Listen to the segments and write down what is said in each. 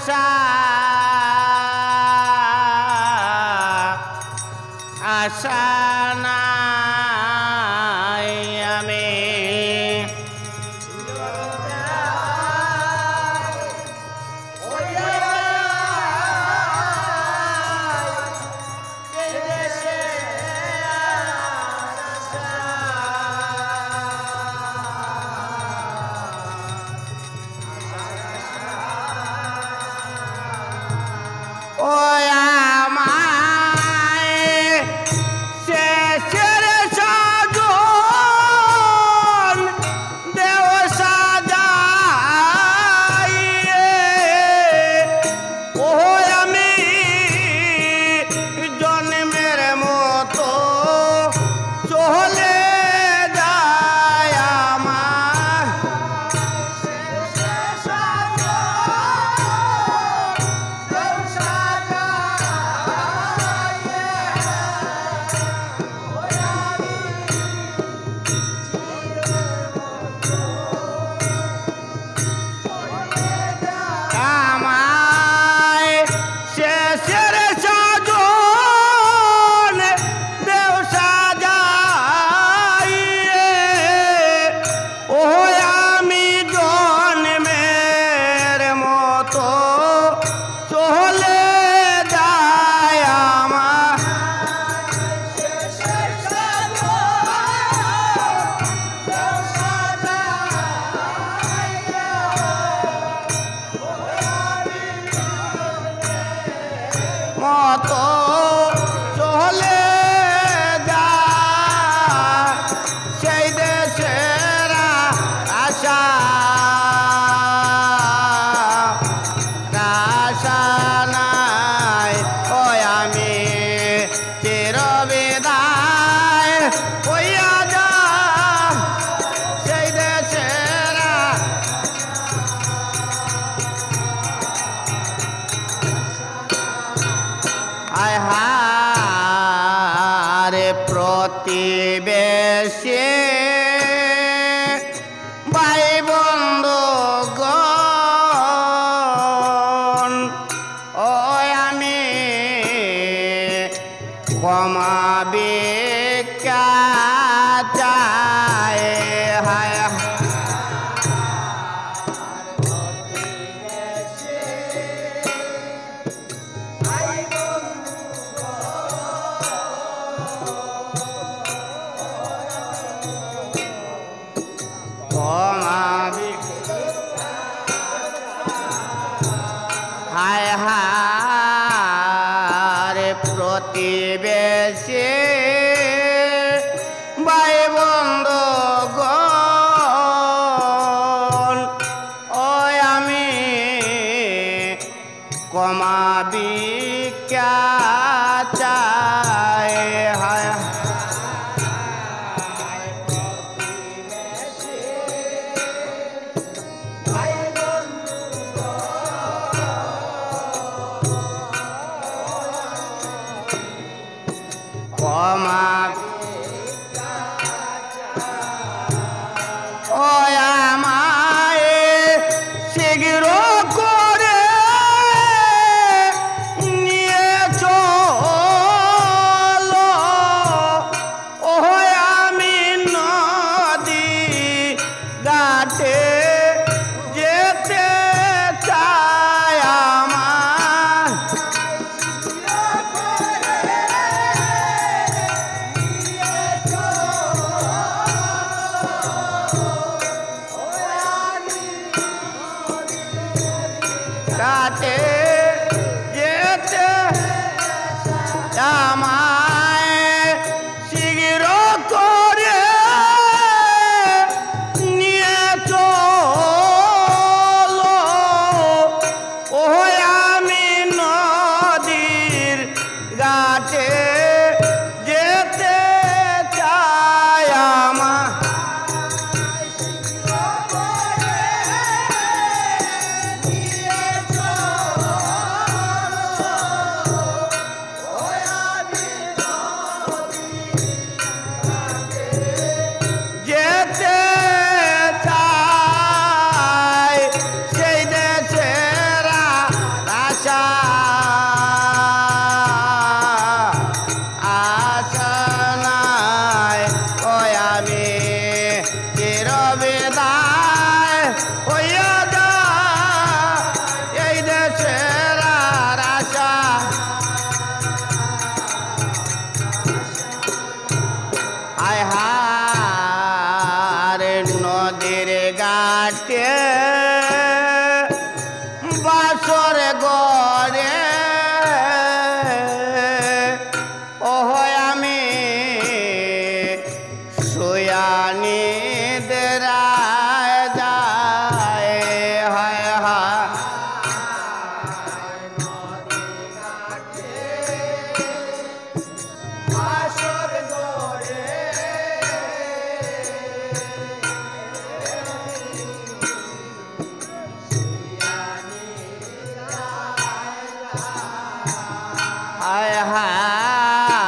আশা আশা নাই আমি বিদায় হইয়া যায় এই দেশের আর আশা আয় হারে নদীর ঘাটে বাসর গড়ে ওহ আমি শুয়ানি দেরায় যায় হায় হায় হায় হায়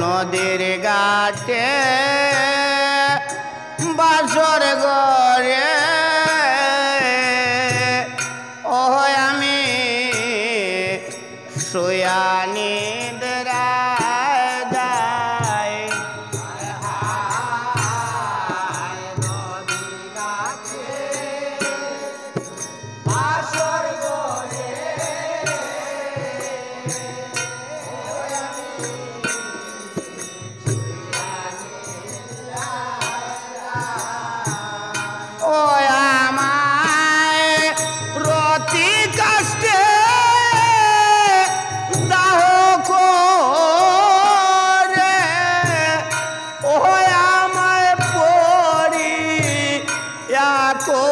নদীর ঘাটে বাসর গড়ে ও আমি শুয়ানি দেরায় যায় ও আমায় রতি কষ্টে দাহ করে ও আমায় পড়ি ইয়াকো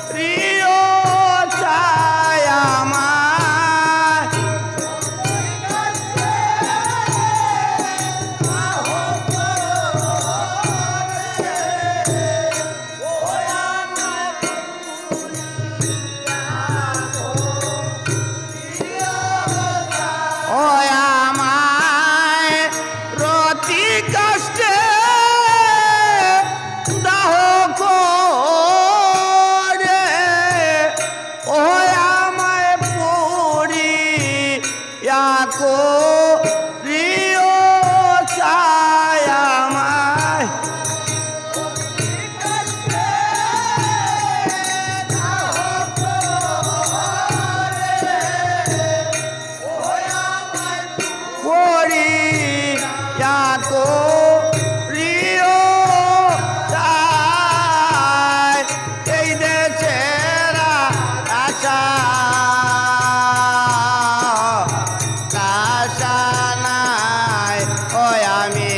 প্রিয় চায় আমায় ও আমায় রতি কষ্টে দাহ করে ও আমায় পড়ি ইয়াকো প্রিয় চায় আমায় পড়ি ইয়াকো প্রিয় চায় এই দেশের আশা আশা নাই ও আমি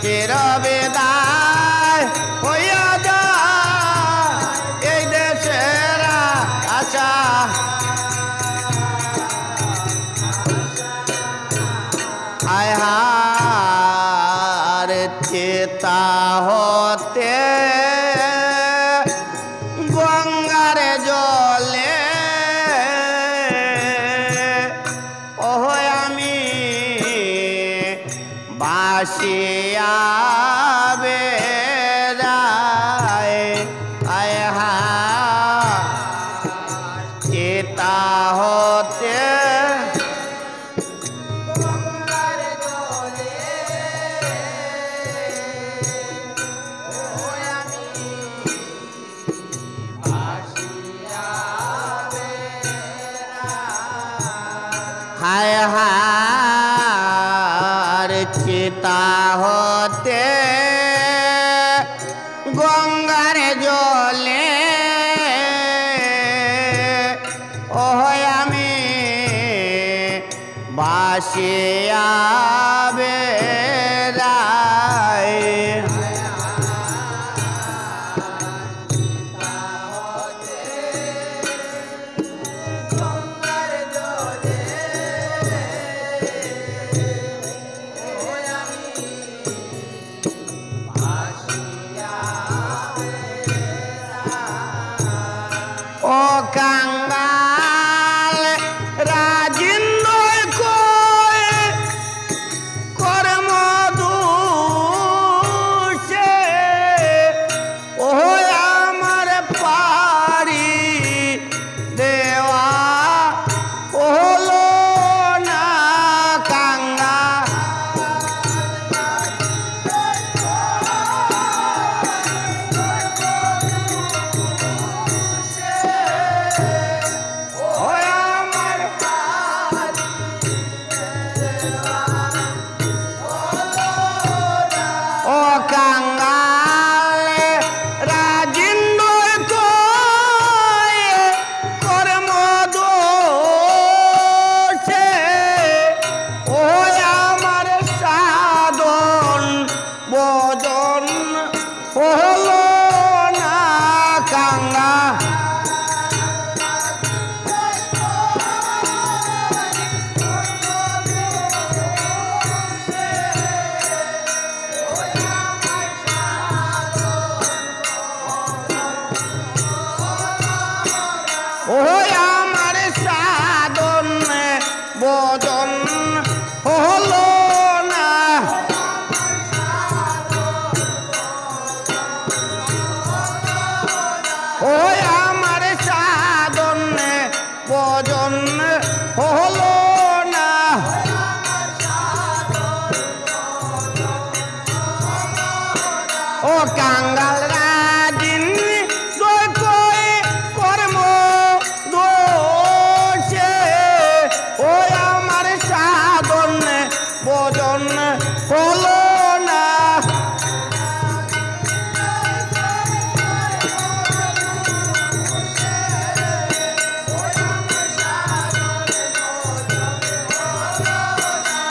চির বিদায় হইয়া যায় এই দেশের আশা হায় হার চিতা হতে গঙ্গার জলে ওহ আমি বাসিয়া বেড়ায় আয় হার চিতা হতে হায় হার চিতা হতে গঙ্গার জলে ওহ আমি বাসিয়া বেড়াই ও কাঙ্গাল রাজিন্দ্র কই হলো না কাঙ্গা ও আমার সাধন ভজন হলো না ও আমার সাধন ভজন হলো না ও কাঙ্গাল রাজিন দই কই কর্ম দোষে ও আমার সাধন ভজন হলো না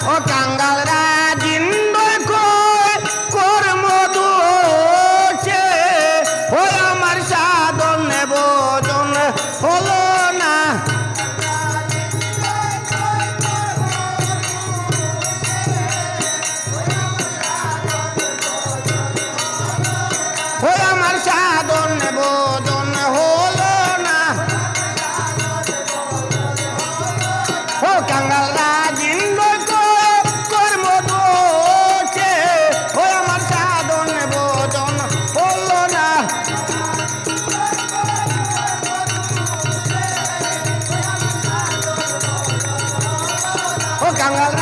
ও কাঙ্গাল রাজিন দই কই কর্ম দোষে ও আমার সাধন ভজন হলো না ও আমার সাধন ভজন হলো না ও কাঙ্গাল রাজিন কর্ম দোষে ও আমার সাধন ভজন হলো না ও কাঙ্গাল